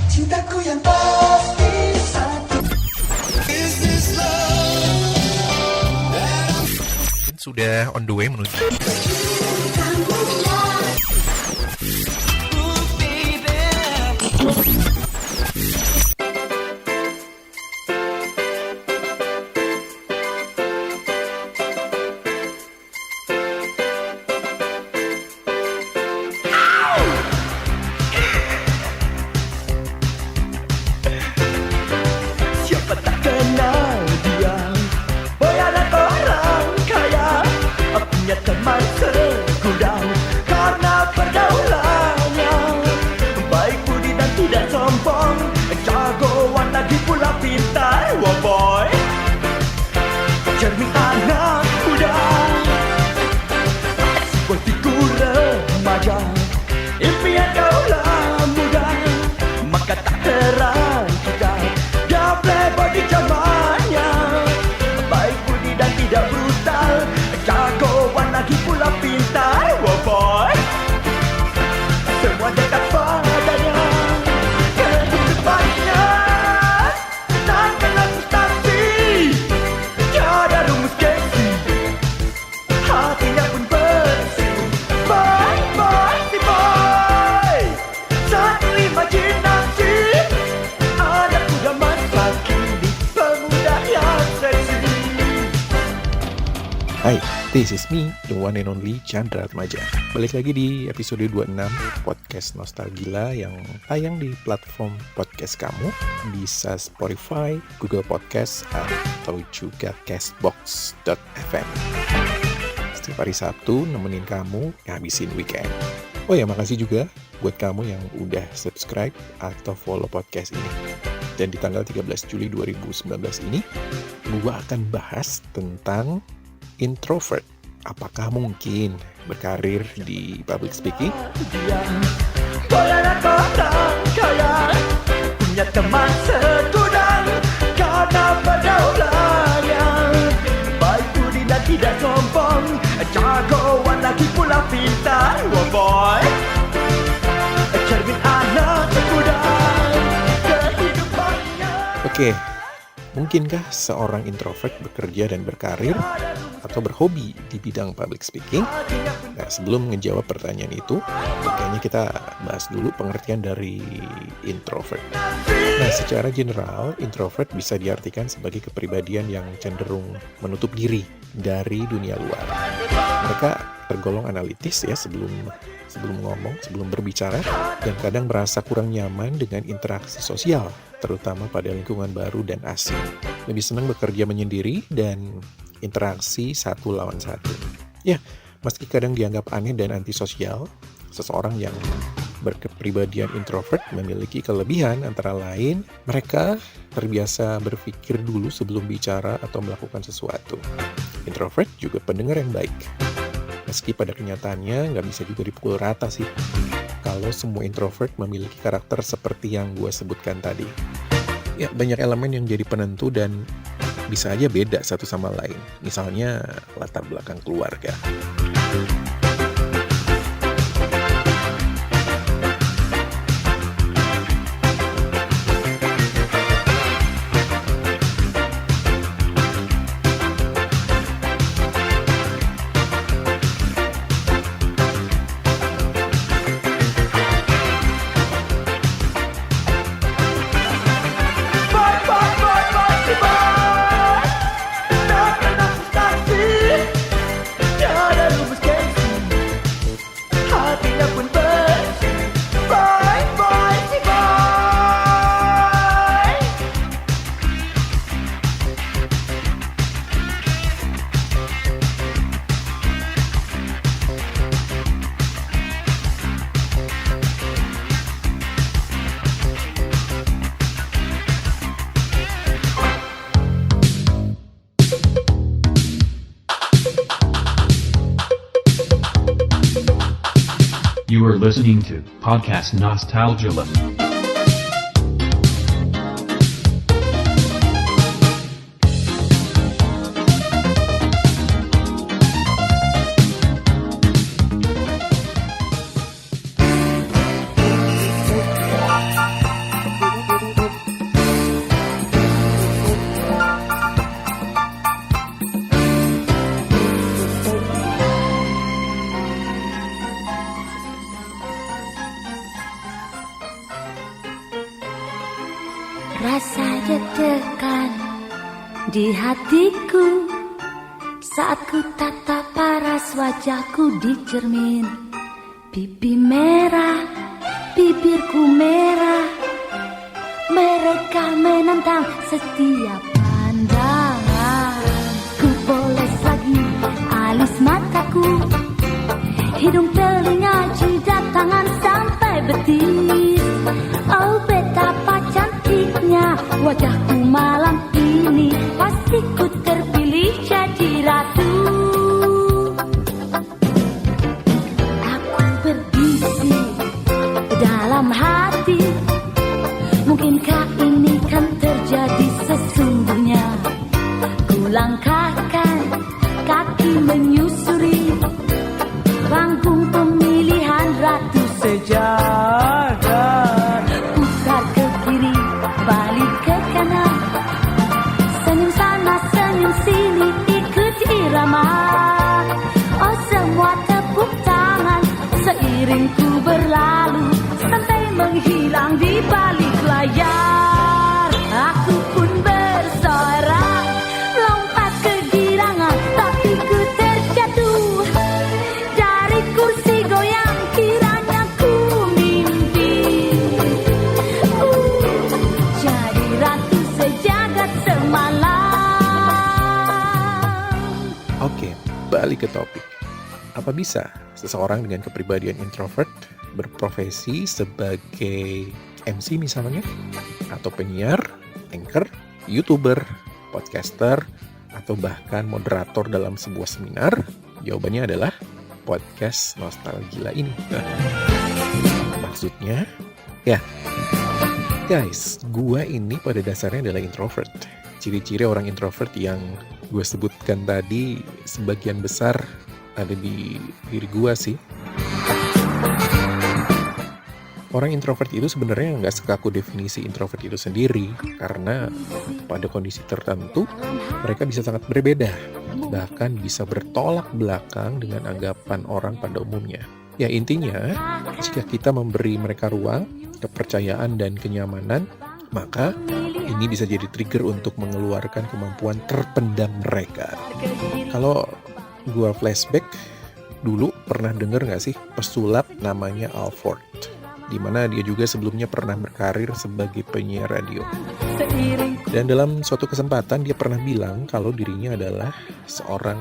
Cintaku yang pasti satu. Sudah on the way menuju Siapa tak kenal dia, boy anak orang kaya, punya teman segudang karena pergaulannya. Baik budi dan tidak sombong, jagoan lagi pula pintar. Wah boy, cermin anak muda, boy figur remaja, impian kaulah muda, maka tak heran kita dia playboy di zamannya. Baik budi dan tidak brutal, jagoan lagi pula pintar. Wah boy, semua dekat padanya. Kehidupannya tak kenal substansi, tiada rumus gengsi, hatinya pun bersih. Boy, boy, si boy, satu imajinasi, anak muda masa kini, pemuda yang seksi. Hai, this is me, the one and only Chandra Atmaja. Balik lagi di episode 26 Podcast Nostalgila yang tayang di platform podcast kamu. Bisa Spotify, Google Podcast, atau juga Castbox.fm. Setiap hari Sabtu nemenin kamu ngabisin weekend. Oh ya, makasih juga buat kamu yang udah subscribe atau follow podcast ini. Dan di tanggal 13 Juli 2019 ini, gua akan bahas tentang introvert. Apakah mungkin berkarir di public speaking? Dia boy anak orang kaya, punya teman segudang karena pergaulannya. Baik budi dan tidak sombong, jagoan lagi pula pintar. Wah boy, cermin anak muda, kehidupannya. Oke, mungkinkah seorang introvert bekerja dan berkarir atau berhobi di bidang public speaking? Nah, sebelum ngejawab pertanyaan itu, kayaknya kita bahas dulu pengertian dari introvert. Nah, secara general, introvert bisa diartikan sebagai kepribadian yang cenderung menutup diri dari dunia luar. Mereka tergolong analitis ya sebelum ngomong, sebelum berbicara, dan kadang merasa kurang nyaman dengan interaksi sosial, terutama pada lingkungan baru dan asing. Lebih senang bekerja menyendiri dan interaksi satu lawan satu. Ya, meski kadang dianggap aneh dan antisosial, seseorang yang berkepribadian introvert memiliki kelebihan, antara lain mereka terbiasa berpikir dulu sebelum bicara atau melakukan sesuatu. Introvert juga pendengar yang baik. Meski pada kenyataannya nggak bisa juga dipukul rata sih, kalau semua introvert memiliki karakter seperti yang gue sebutkan tadi. Ya, banyak elemen yang jadi penentu dan bisa aja beda satu sama lain. Misalnya latar belakang keluarga. Boy, boy, boy, boy, si boy, tak kenal substansi, tiada rumus gengsi, hatinya pun bersih. Boy, boy, si boy. You are listening to Podcast Nostalgila. Rasa deg-degan di hatiku saat ku tatap paras wajahku di cermin. Pipi merah, bibirku merah, mereka menentang setiap pandangan. Ku poles lagi alis mataku, hidung, telinga, jidat, tangan sampai betis. Oh betapa cantiknya wajahku malam ini, pasti ku terpilih jadi ratu. Aku berbisik dalam hati, mungkinkah ini kan terjadi sesungguhnya. Ku langkahkan kaki menyusuri panggung pemilihan ratu sejagat. Putar ke kiri, balik ke kanan, senyum sana, senyum sini, ikut irama. Oh semua tepuk tangan seiring ku berlalu, sampai menghilang di balik layar. Aku pun bersorak, lompat ke girangan, tapi ku terjatuh dari kursi goyang, kiranya ku mimpi. Jadi ratu sejagat semalam. Oke, balik ke topik. Apa bisa seseorang dengan kepribadian introvert berprofesi sebagai MC misalnya, atau penyiar, anchor, YouTuber, podcaster, atau bahkan moderator dalam sebuah seminar? Jawabannya adalah podcast Nostalgila ini. Maksudnya, ya, guys, gua ini pada dasarnya adalah introvert. Ciri-ciri orang introvert yang gue sebutkan tadi sebagian besar ada di diri gue sih. Orang introvert itu sebenarnya nggak sekaku definisi introvert itu sendiri, karena pada kondisi tertentu mereka bisa sangat berbeda, bahkan bisa bertolak belakang dengan anggapan orang pada umumnya. Ya intinya, jika kita memberi mereka ruang, kepercayaan, dan kenyamanan, maka ini bisa jadi trigger untuk mengeluarkan kemampuan terpendam mereka. Kalau gua flashback, dulu pernah denger gak sih pesulap namanya Al Ford, di mana dia juga sebelumnya pernah berkarir sebagai penyiar radio. Dan dalam suatu kesempatan dia pernah bilang kalau dirinya adalah seorang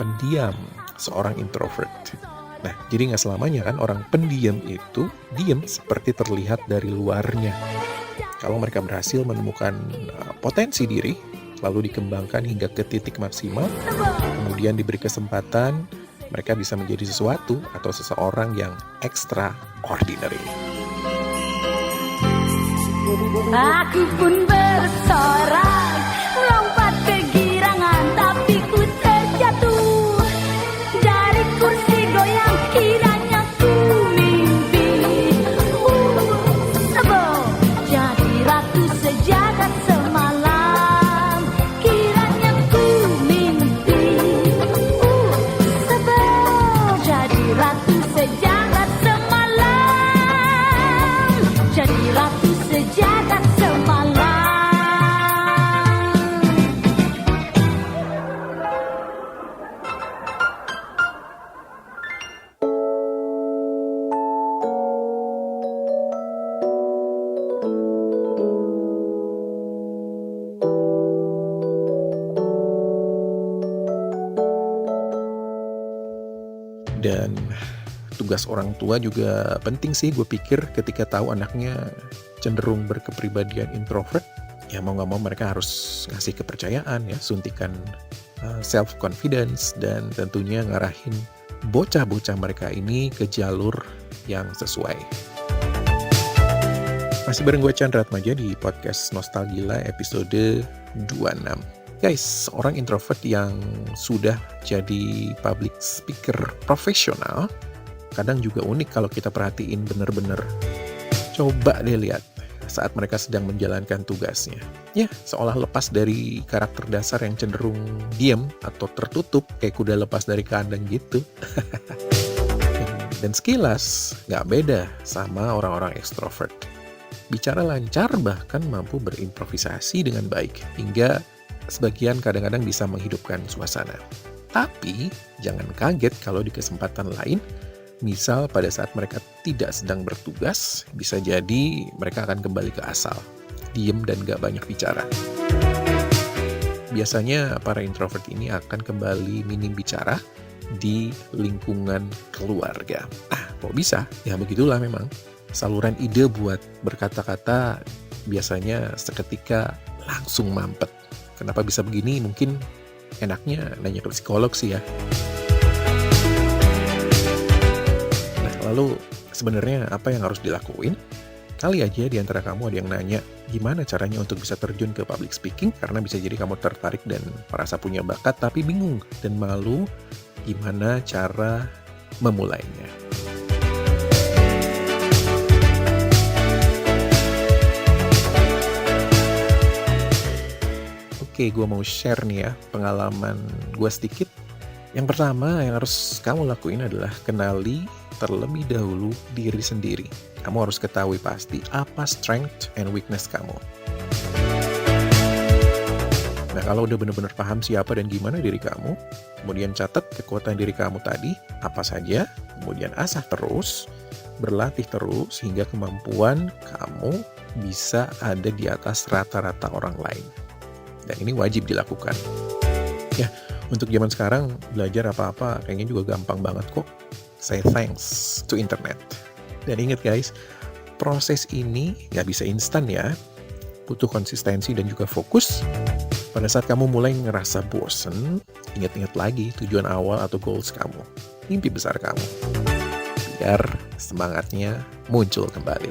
pendiam, seorang introvert. Nah, jadi gak selamanya kan orang pendiam itu diam seperti terlihat dari luarnya. Kalau mereka berhasil menemukan potensi diri, lalu dikembangkan hingga ke titik maksimal, kemudian diberi kesempatan, mereka bisa menjadi sesuatu atau seseorang yang extraordinary. Aku pun bersorak, lompat ke girangan, tapi ku terjatuh dari kursi goyang, kiranya ku mimpi. Jadi ratu sejagat semalam, kiranya ku mimpi. Jadi ratu sejagat semalam, jadi ratu sejagat semalam. Dan tugas orang tua juga penting sih, gue pikir, ketika tahu anaknya cenderung berkepribadian introvert, ya mau gak mau mereka harus ngasih kepercayaan ya, suntikan self confidence, dan tentunya ngarahin bocah-bocah mereka ini ke jalur yang sesuai. Masih bareng gue Chandra Atmaja di podcast Nostalgila episode 26. Guys, seorang introvert yang sudah jadi public speaker profesional kadang juga unik kalau kita perhatiin bener-bener. Coba deh lihat saat mereka sedang menjalankan tugasnya. Ya, seolah lepas dari karakter dasar yang cenderung diam atau tertutup, kayak kuda lepas dari kandang gitu. Dan sekilas nggak beda sama orang-orang ekstrovert. bicara lancar, bahkan mampu berimprovisasi dengan baik, hingga sebagian kadang-kadang bisa menghidupkan suasana. Tapi, jangan kaget kalau di kesempatan lain, misal pada saat mereka tidak sedang bertugas, bisa jadi mereka akan kembali ke asal, diem dan gak banyak bicara. Biasanya para introvert ini akan kembali minim bicara di lingkungan keluarga. Kok bisa? Ya begitulah memang. Saluran ide buat berkata-kata biasanya seketika langsung mampet. Kenapa bisa begini? Mungkin enaknya nanya ke psikolog sih ya. Nah, lalu sebenarnya apa yang harus dilakuin? Kali aja di antara kamu ada yang nanya, gimana caranya untuk bisa terjun ke public speaking? Karena bisa jadi kamu tertarik dan merasa punya bakat tapi bingung dan malu gimana cara memulainya. Oke, gue mau share nih ya pengalaman gue sedikit. Yang pertama yang harus kamu lakuin adalah kenali terlebih dahulu diri sendiri. Kamu harus ketahui pasti apa strength and weakness kamu. Nah, kalau udah benar-benar paham siapa dan gimana diri kamu, kemudian catat kekuatan diri kamu tadi, apa saja, kemudian asah terus, berlatih terus, hingga kemampuan kamu bisa ada di atas rata-rata orang lain. Dan ini wajib dilakukan. Ya, untuk zaman sekarang, belajar apa-apa kayaknya juga gampang banget kok. Say thanks to internet. Dan ingat guys, proses ini nggak bisa instan ya. Butuh konsistensi dan juga fokus. Pada saat kamu mulai ngerasa bosen, ingat-ingat lagi tujuan awal atau goals kamu, mimpi besar kamu. Biar semangatnya muncul kembali.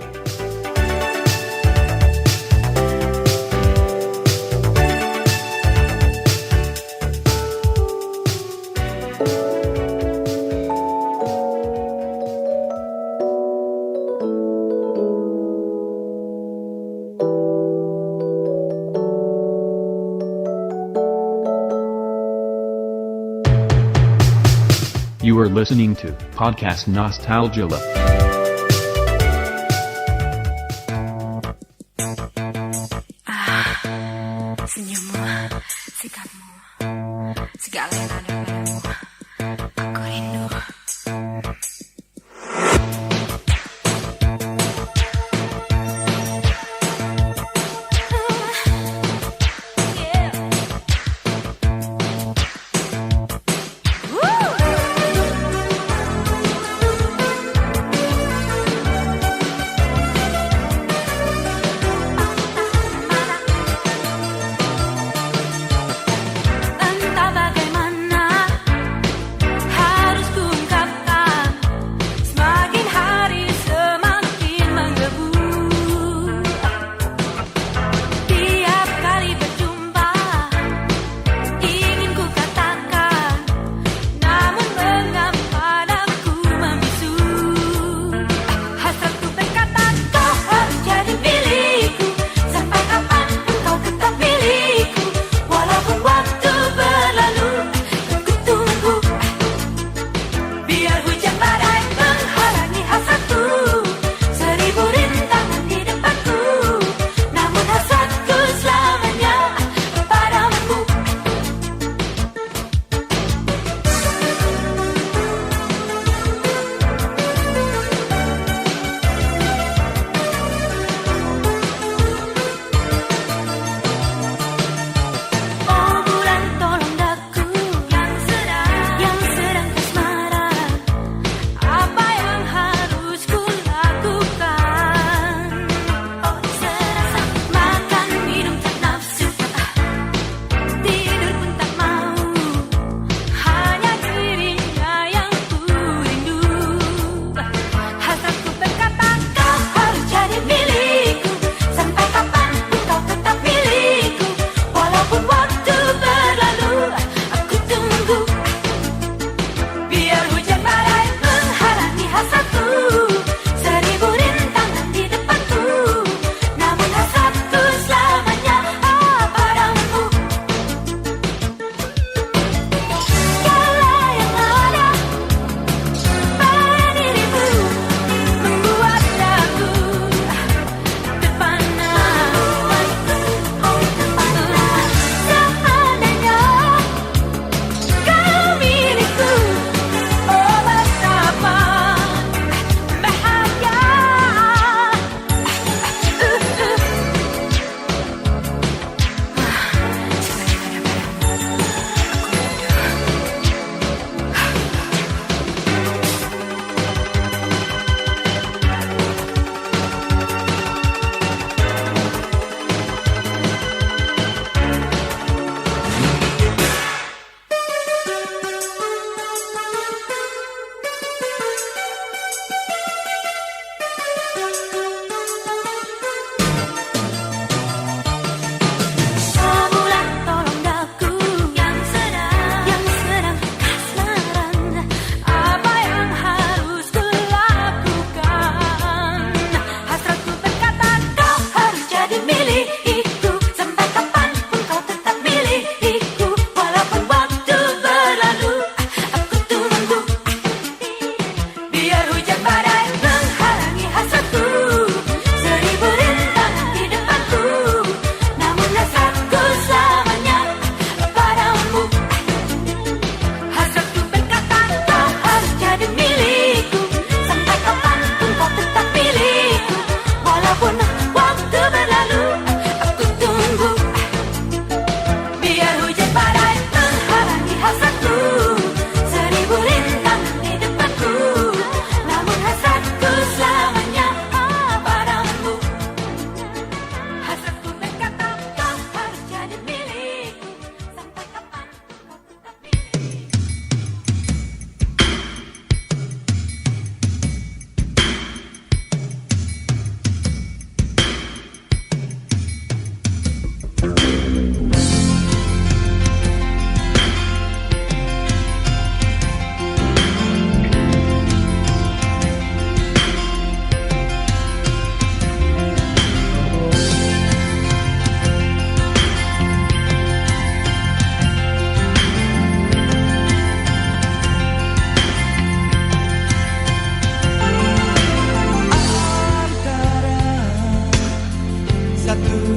You are listening to Podcast Nostalgia. Senyummu, sikapmu, segala yang ada padamu, aku rindu.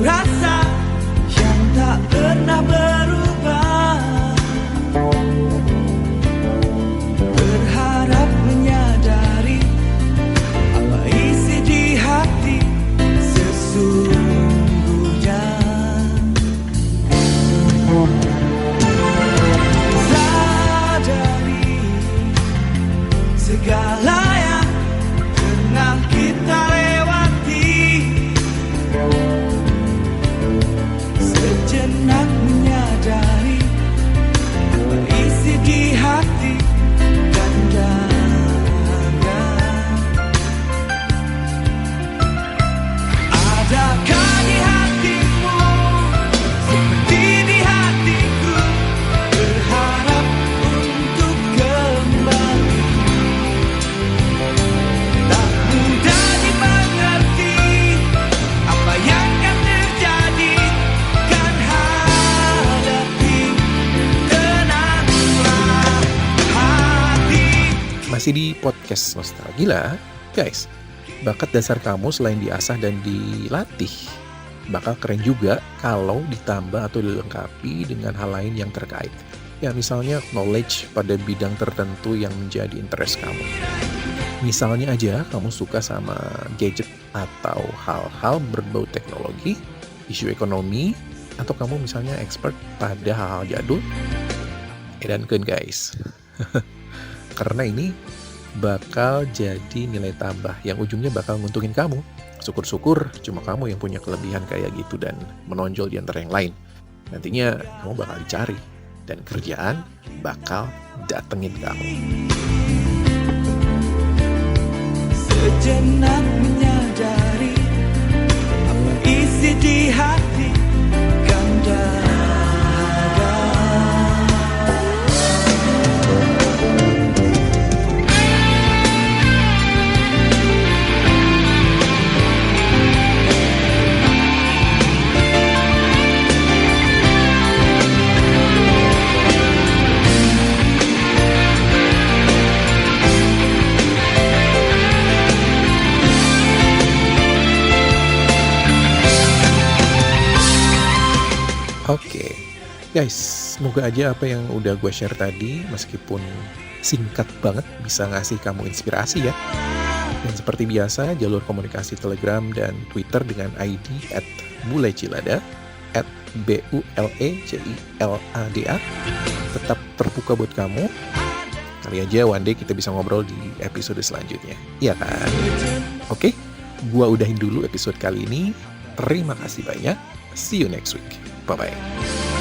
rasa yang tak pernah berubah. Berharap menyadari apa isi di hati sesungguhnya. Sadari segala yang pernah kita lewati, sejenak menyadari apa isi di hati dan jaga. Adakah di hatimu seperti di hatiku, berharap untuk kembali. Tak mudah dimengerti apa yang akan terjadi, kan hadapi, tenanglah hati. Masih di podcast Nostalgila, guys. Bakat dasar kamu selain diasah dan dilatih, bakal keren juga kalau ditambah atau dilengkapi dengan hal lain yang terkait. Ya misalnya knowledge pada bidang tertentu yang menjadi interest kamu. Misalnya aja kamu suka sama gadget atau hal-hal berbau teknologi, isu ekonomi, atau kamu misalnya expert pada hal-hal jadul. Edankeun guys. Karena ini bakal jadi nilai tambah yang ujungnya bakal nguntungin kamu. Syukur-syukur cuma kamu yang punya kelebihan kayak gitu dan menonjol di antara yang lain. Nantinya kamu bakal dicari dan kerjaan bakal datengin kamu. Sejenak menyadari apa isi di hati kan jaga. Oke, guys, semoga aja apa yang udah gue share tadi, meskipun singkat banget, bisa ngasih kamu inspirasi ya. Dan seperti biasa, jalur komunikasi Telegram dan Twitter dengan ID @bulecilada, @BULECILADA, tetap terbuka buat kamu. Kali aja one day kita bisa ngobrol di episode selanjutnya, iya kan? Oke, gue udahin dulu episode kali ini. Terima kasih banyak. See you next week. Bye-bye.